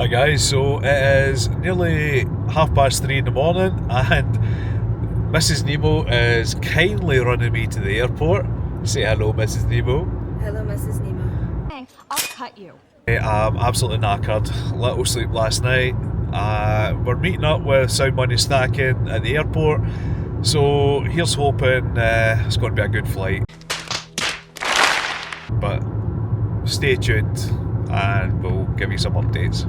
Right guys, so it is nearly 3:30 in the morning and Mrs. Nemo is kindly running me to the airport. Say hello, Mrs. Nemo. Hello, Mrs. Nemo. Hey, I'll cut you. I'm absolutely knackered. Little sleep last night. We're meeting up with Sound Money Stacking at the airport, so here's hoping it's going to be a good flight. But stay tuned and we'll give you some updates.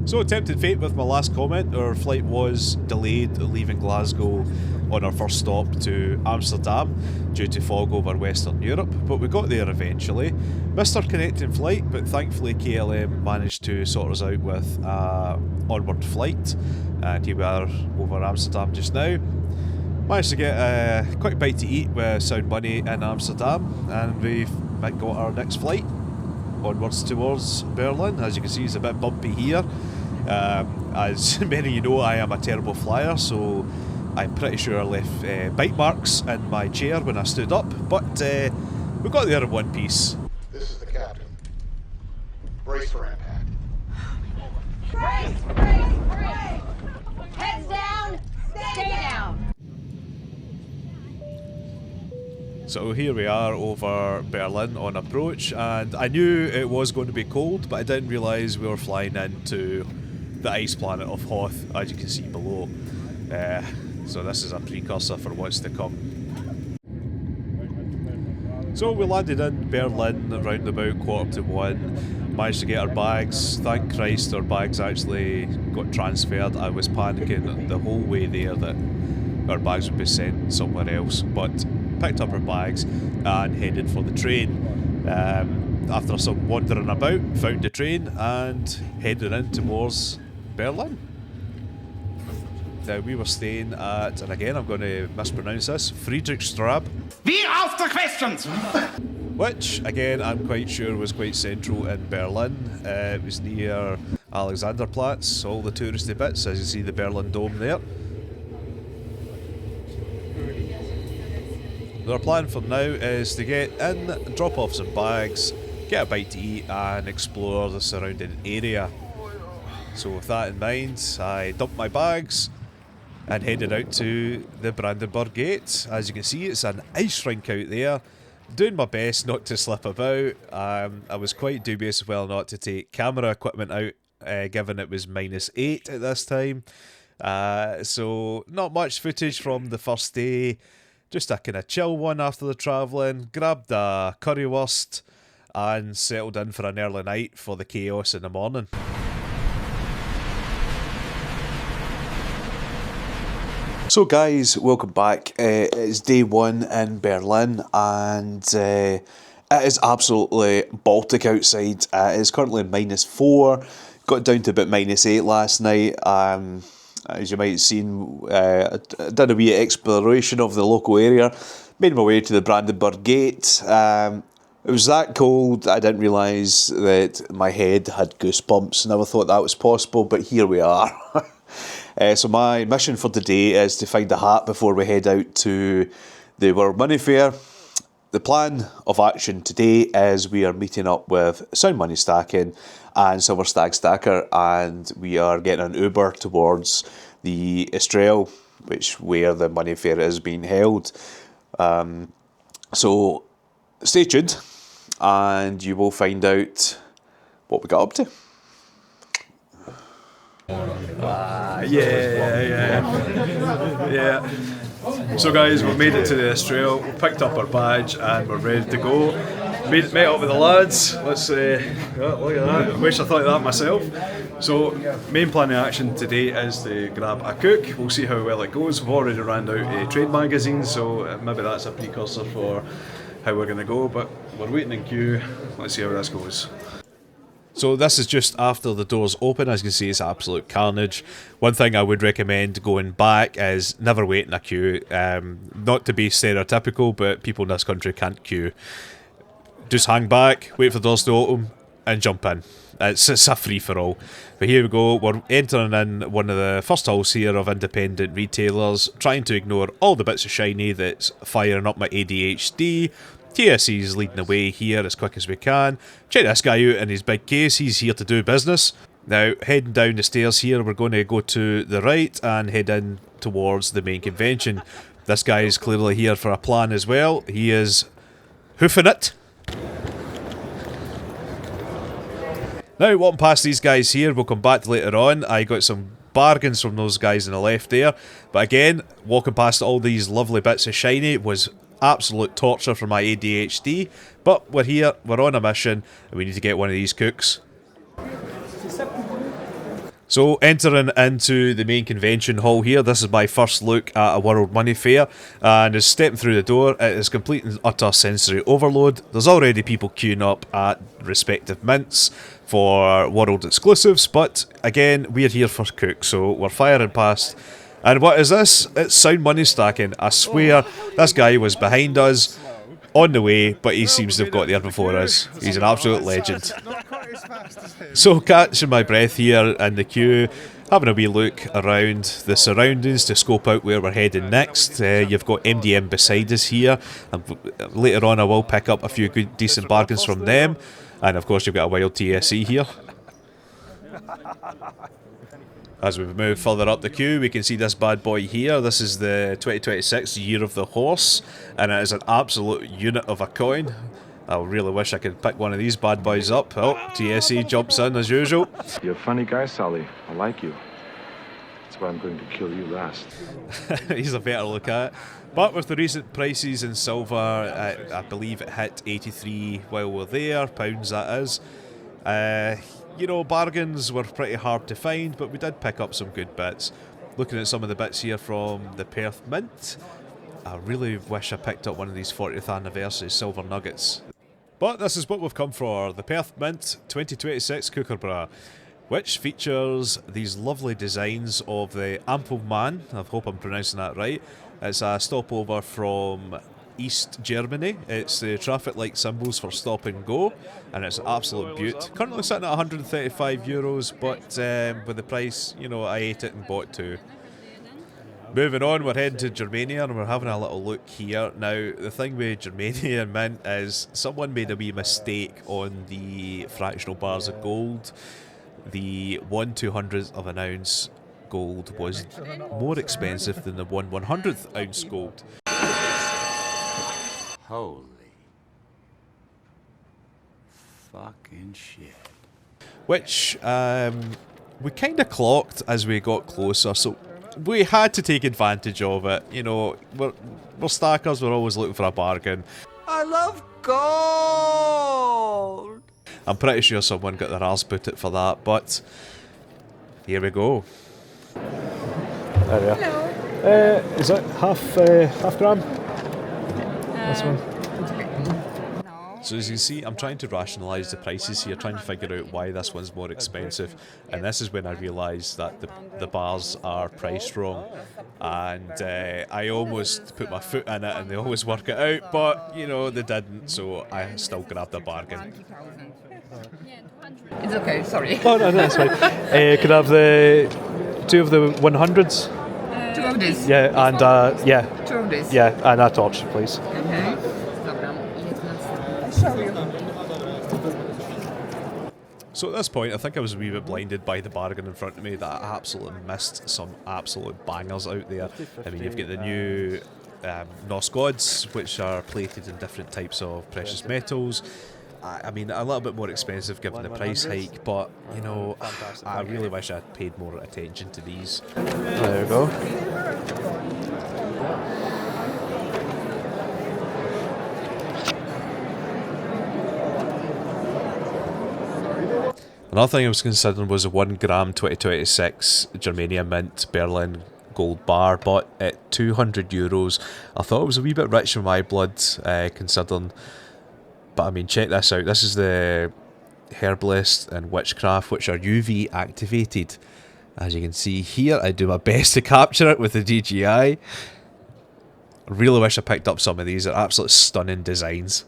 So, tempted fate with my last comment. Our flight was delayed leaving Glasgow on our first stop to Amsterdam due to fog over Western Europe, but we got there eventually. Missed our connecting flight, but thankfully KLM managed to sort us out with onward flight, and here we are over Amsterdam just now. Managed to get a quick bite to eat with Sound Money in Amsterdam, and we've got our next flight onwards towards Berlin. As you can see, it's a bit bumpy here. As many of you know, I am a terrible flyer, so I'm pretty sure I left bite marks in my chair when I stood up, but we got there in one piece. This is the captain. Brace for impact. Brace! Brace! Brace! Heads down! Stay down! So here we are over Berlin on approach, and I knew it was going to be cold, but I didn't realise we were flying into the ice planet of Hoth, as you can see below. So this is a precursor for what's to come. So we landed in Berlin around about 1:15, managed to get our bags. Thank Christ our bags actually got transferred. I was panicking the whole way there that our bags would be sent somewhere else, but picked up our bags and headed for the train. After some wandering about, found the train and headed in towards Berlin. Now we were staying at, and again I'm going to mispronounce this, Friedrichstraße. Wie auf the questions! Which, again, I'm quite sure was quite central in Berlin. It was near Alexanderplatz, all the touristy bits, as you see the Berlin Dome there. Our plan for now is to get in, drop off some bags, get a bite to eat and explore the surrounding area. So with that in mind, I dumped my bags and headed out to the Brandenburg Gate. As you can see, it's an ice rink out there. Doing my best not to slip about. I was quite dubious whether or not to take camera equipment out, given it was -8 at this time. So not much footage from the first day. Just a kind of chill one after the travelling. Grabbed a currywurst and settled in for an early night for the chaos in the morning. So guys, welcome back. It's day one in Berlin and it is absolutely Baltic outside. It is currently -4. Got down to about -8 last night. As you might have seen, I did a wee exploration of the local area, made my way to the Brandenburg Gate. It was that cold, I didn't realise that my head had goosebumps. Never thought that was possible, but here we are. So my mission for today is to find a hat before we head out to the World Money Fair. The plan of action today is we are meeting up with Sound Money Stacking and Silver Stag Stacker, and we are getting an Uber towards the Estrel, where the money fair is being held. So stay tuned and you will find out what we got up to. Yeah. So guys, we've made it to the Estrel, we picked up our badge and we're ready to go. Met up with the lads. Let's look at that. I wish I thought of that myself. So main plan of action today is to grab a cook. We'll see how well it goes. We've already ran out trade magazines, so maybe that's a precursor for how we're going to go, but we're waiting in queue. Let's see how this goes. So this is just after the doors open. As you can see, it's absolute carnage. One thing I would recommend going back is never wait in a queue. Not to be stereotypical, but people in this country can't queue. Just hang back, wait for the doors to open, and jump in. It's a free-for-all. But here we go, we're entering in one of the first halls here of independent retailers, trying to ignore all the bits of shiny that's firing up my ADHD. TSE is leading the way here as quick as we can. Check this guy out in his big case, he's here to do business. Now, heading down the stairs here, we're going to go to the right and head in towards the main convention. This guy is clearly here for a plan as well. He is hoofing it. Now, walking past these guys here, we'll come back to later on. I got some bargains from those guys on the left there. But again, walking past all these lovely bits of shiny was absolute torture for my ADHD. But we're here, we're on a mission, and we need to get one of these cooks. So, entering into the main convention hall here, this is my first look at a World Money Fair, and as stepping through the door, it is complete and utter sensory overload. There's already people queuing up at respective mints for World Exclusives, but again, we're here for cooks, so we're firing past. And what is this? It's sound money stacking. I swear, this guy was behind us, on the way, but he seems to have got there before us. He's an absolute legend. So, catching my breath here in the queue, having a wee look around the surroundings to scope out where we're heading next. You've got MDM beside us here, and later on I will pick up a few good, decent bargains from them. And of course, you've got a wild TSE here. As we move further up the queue, we can see this bad boy here. This is the 2026 Year of the Horse, and it is an absolute unit of a coin. I really wish I could pick one of these bad boys up. Oh, TSE jumps in as usual. You're a funny guy, Sally. I like you. That's why I'm going to kill you last. He's a better look at it. But with the recent prices in silver, I believe it hit 83 while we're there, pounds that is. You know, bargains were pretty hard to find, but we did pick up some good bits. Looking at some of the bits here from the Perth Mint, I really wish I picked up one of these 40th anniversary silver nuggets. But this is what we've come for, the Perth Mint 2026 Kookaburra, which features these lovely designs of the Ampelmann. I hope I'm pronouncing that right. It's a stopover from East Germany. It's the traffic light symbols for stop and go, and it's an absolute beaut. Currently sitting at €135, but with the price, you know, I ate it and bought two. Moving on, we're heading to Germania and we're having a little look here. Now, the thing with Germania Mint is someone made a wee mistake on the fractional bars of gold. The 1/200th of an ounce gold was more expensive than the 1/100th ounce gold. Holy fucking shit. Which we kind of clocked as we got closer, so we had to take advantage of it. You know, we're stackers, we're always looking for a bargain. I love gold! I'm pretty sure someone got their arse booted for that, but here we go. There we are. Hello. Is it half gram? This one. So as you can see, I'm trying to rationalise the prices here, trying to figure out why this one's more expensive, and this is when I realised that the bars are priced wrong, and I almost put my foot in it and they always work it out, but you know, they didn't, so I still grabbed a bargain. It's okay, sorry. Oh, no, that's fine. Could I have the two of the 100s? Two of these? Yeah, and yeah. Two of these? Yeah, and a torch, please. Okay. So at this point, I think I was a wee bit blinded by the bargain in front of me that I absolutely missed some absolute bangers out there. I mean, you've got the new Nos Gods, which are plated in different types of precious metals. I mean, a little bit more expensive given the price hike, but, you know, I really wish I'd paid more attention to these. There we go. Another thing I was considering was a 1 gram 2026 Germania Mint Berlin gold bar, but at €200, I thought it was a wee bit rich in my blood, considering. But I mean, check this out. This is the Herbalist and Witchcraft, which are UV activated. As you can see here, I do my best to capture it with the DJI. I really wish I picked up some of these. They're absolutely stunning designs.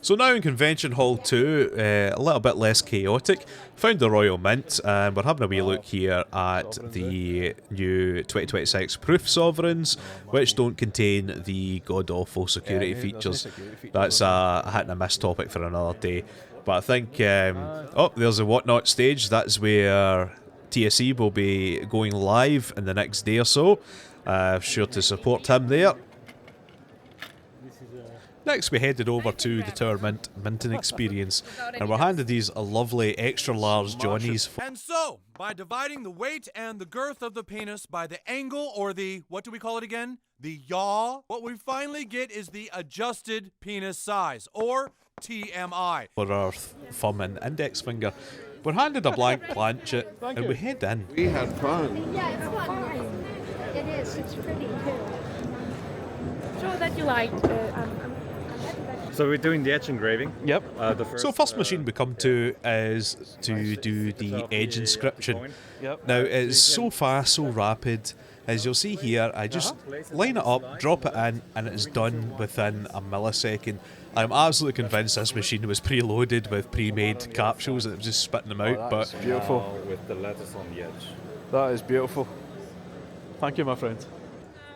So now in Convention Hall 2, a little bit less chaotic. Found the Royal Mint, and we're having a wee look here at the new 2026 Proof Sovereigns, which don't contain the god-awful security features. That's a hit and a miss topic for another day. But I think, oh, there's a Whatnot stage. That's where TSE will be going live in the next day or so. Sure to support him there. Next we headed over to the Tower Mint minting experience, and we're handed these lovely extra large Johnnies. And so, by dividing the weight and the girth of the penis by the angle, or the, what do we call it again? The yaw, what we finally get is the adjusted penis size, or TMI. For our thumb and index finger. We're handed a blank planchet and we head in. We had fun. Yeah, it's fun. It is. It's pretty too. Show that you liked. So we're doing the edge engraving. Yep. So first machine we come to is to do the edge inscription. Yep. Now it's so fast, so rapid. As you'll see here, I just line it up, drop it in, and it's done within a millisecond. I'm absolutely convinced this machine was preloaded with pre-made capsules and it was just spitting them out. But beautiful. With the letters on the edge. That is beautiful. Thank you, my friend.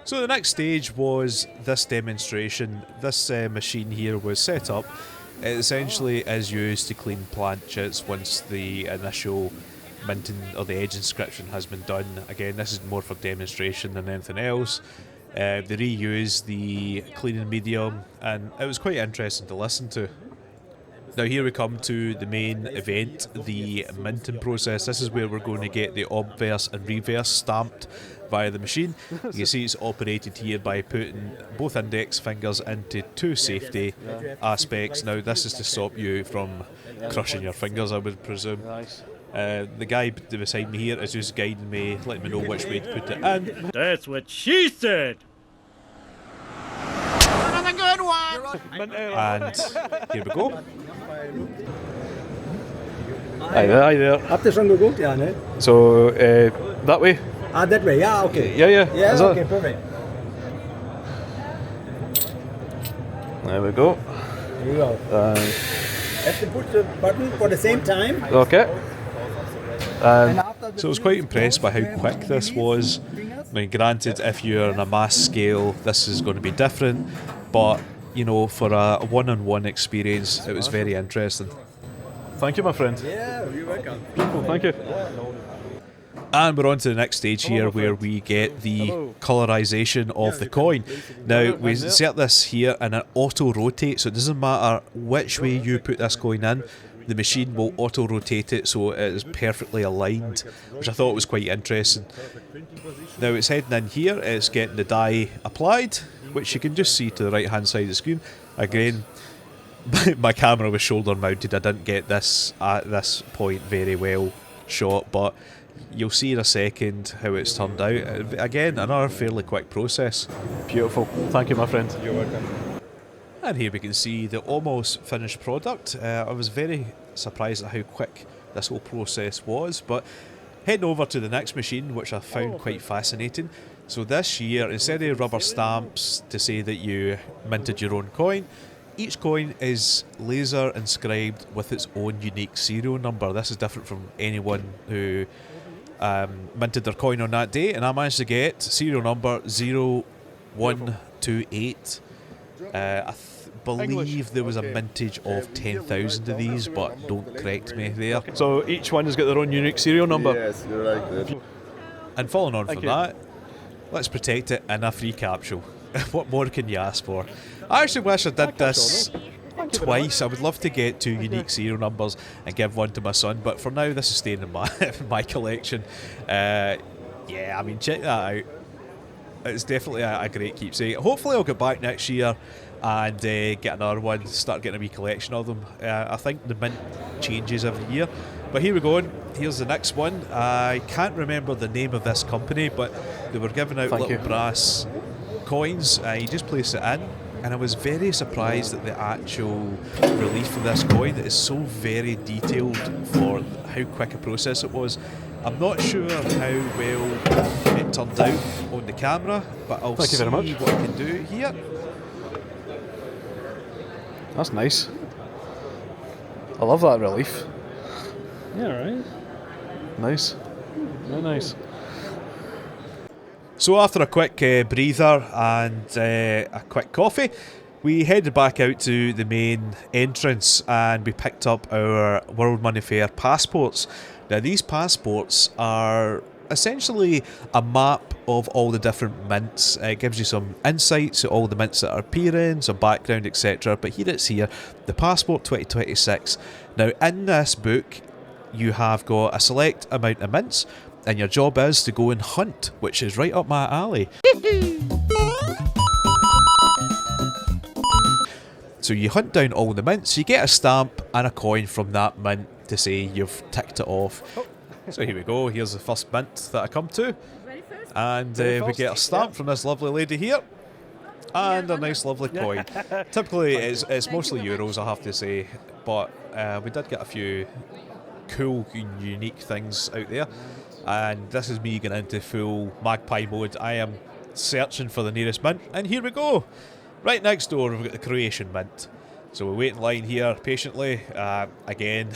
so the next stage was this demonstration. This machine here was set up. It essentially is used to clean planchets once the initial minting or the edge inscription has been done. Again, this is more for demonstration than anything else. They reuse the cleaning medium, and it was quite interesting to listen to. Now here we come to the main event, the minting process. This is where we're going to get the obverse and reverse stamped via the machine. You can see it's operated here by putting both index fingers into two safety aspects. Now this is to stop you from crushing your fingers, I would presume. Nice. The guy beside me here is just guiding me, letting me know which way to put it in. That's what she said. Another good one. And here we go. Hi there, hi there. Habt ihr schon geguckt? Ja, ne? So, that way? Ah, that way. Yeah, okay. Yeah, yeah. Yeah, Is that- okay, perfect. There we go. Here you go. Have to put the button for the same time. Okay. So I was quite impressed by how quick this was. I mean, granted, if you're on a mass scale, this is going to be different, but, you know, for a one-on-one experience, it was very interesting. Thank you, my friend. Yeah, you're welcome. Beautiful, thank you. And we're on to the next stage here where we get the colorization of the coin. Now, we insert this here and it auto-rotates, so it doesn't matter which way you put this coin in, the machine will auto-rotate it so it is perfectly aligned, which I thought was quite interesting. Now it's heading in here, it's getting the dye applied, which you can just see to the right hand side of the screen. Again, my camera was shoulder mounted, I didn't get this at this point very well shot, but you'll see in a second how it's turned out. Again, another fairly quick process. Beautiful. Thank you, my friend. You're welcome. And here we can see the almost finished product. I was very surprised at how quick this whole process was, but heading over to the next machine, which I found quite fascinating. So this year, instead of rubber stamps to say that you minted your own coin, each coin is laser inscribed with its own unique serial number. This is different from anyone who minted their coin on that day, and I managed to get serial number 0128. I believe there was a mintage of 10,000 of these, but don't correct me there. So each one has got their own unique serial number? Yes, you're right there. And following on Thank from you. that, let's protect it in a free capsule. What more can you ask for? I actually wish I did this twice. I would love to get 2 unique serial numbers and give one to my son, but for now this is staying in my my collection. Yeah, I mean, check that out. It's definitely a great keepsake. Hopefully I'll get back next year and get another one, start getting a wee collection of them. I think the mint changes every year. But here we go. Here's the next one. I can't remember the name of this company, but they were giving out little brass coins. You just place it in, and I was very surprised at the actual relief of this coin. It is so very detailed for how quick a process it was. I'm not sure how well it turned out on the camera, but I'll see what I can do here. That's nice. I love that relief. Yeah, right. Nice. Very nice. So after a quick breather and a quick coffee, we headed back out to the main entrance and we picked up our World Money Fair passports. Now these passports are essentially a map of all the different mints. It gives you some insights to all the mints that are appearing, some background, etc. But here it's here, the Passport 2026. Now in this book you have got a select amount of mints and your job is to go and hunt, which is right up my alley. So you hunt down all the mints, you get a stamp and a coin from that mint to say you've ticked it off. So here we go, here's the first mint that I come to. And we get a stamp from this lovely lady here. And a nice lovely coin. Typically it's mostly euros, I have to say. But we did get a few cool and unique things out there. And this is me getting into full magpie mode. I am searching for the nearest mint. And here we go. Right next door we've got the Croatian mint. So we wait in line here patiently. Again,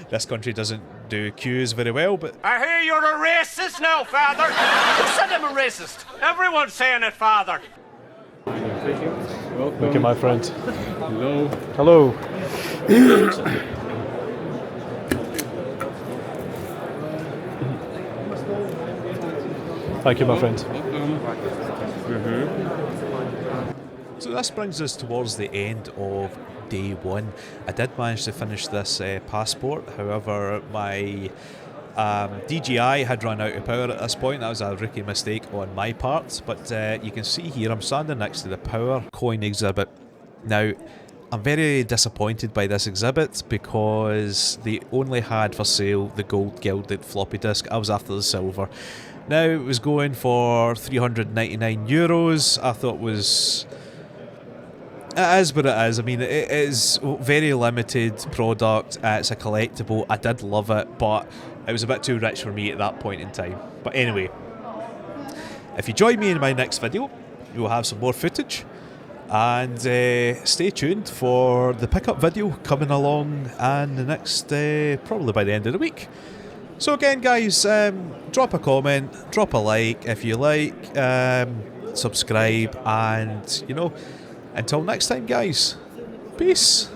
this country doesn't do queues very well, but... I hear you're a racist now, Father. Who said I'm a racist? Everyone's saying it, Father. Thank you. Welcome. Look at my friend. Hello. Hello. Thank you, my friend. So this brings us towards the end of day one. I did manage to finish this passport, however my DJI had run out of power at this point. That was a rookie mistake on my part, but you can see here I'm standing next to the power coin exhibit. Now I'm very disappointed by this exhibit because they only had for sale the gold gilded floppy disk. I was after the silver. Now it was going for €399. I thought it is what it is. I mean, it is very limited product. It's a collectible. I did love it, but it was a bit too rich for me at that point in time. But anyway, if you join me in my next video, we'll have some more footage. And stay tuned for the pickup video coming along and the next, probably by the end of the week. So again guys, drop a comment, drop a like if you like, subscribe, and you know, until next time guys, peace.